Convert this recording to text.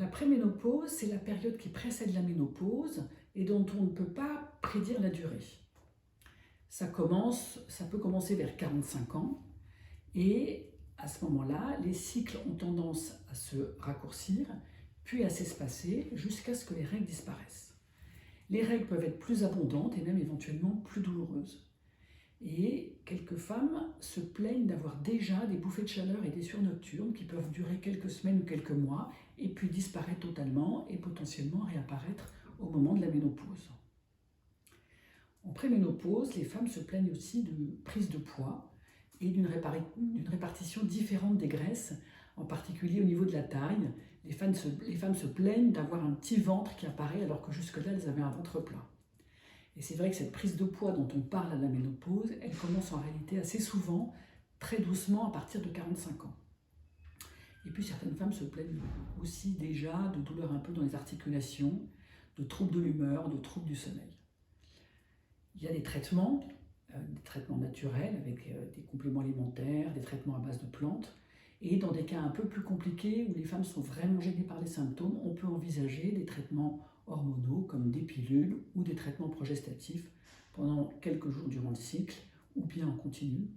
La préménopause, c'est la période qui précède la ménopause et dont on ne peut pas prédire la durée. Ça peut commencer vers 45 ans et à ce moment-là, les cycles ont tendance à se raccourcir, puis à s'espacer jusqu'à ce que les règles disparaissent. Les règles peuvent être plus abondantes et même éventuellement plus douloureuses. Et quelques femmes se plaignent d'avoir déjà des bouffées de chaleur et des sueurs nocturnes qui peuvent durer quelques semaines ou quelques mois et puis disparaître totalement et potentiellement réapparaître au moment de la ménopause. En préménopause, les femmes se plaignent aussi de prise de poids et d'une répartition différente des graisses, en particulier au niveau de la taille. Les femmes se plaignent d'avoir un petit ventre qui apparaît alors que jusque-là, elles avaient un ventre plat. Et c'est vrai que cette prise de poids dont on parle à la ménopause, elle commence en réalité assez souvent, très doucement, à partir de 45 ans. Et puis certaines femmes se plaignent aussi déjà de douleurs un peu dans les articulations, de troubles de l'humeur, de troubles du sommeil. Il y a des traitements naturels avec des compléments alimentaires, des traitements à base de plantes. Et dans des cas un peu plus compliqués où les femmes sont vraiment gênées par les symptômes, on peut envisager des traitements hormonaux comme des pilules ou des traitements progestatifs pendant quelques jours durant le cycle ou bien en continu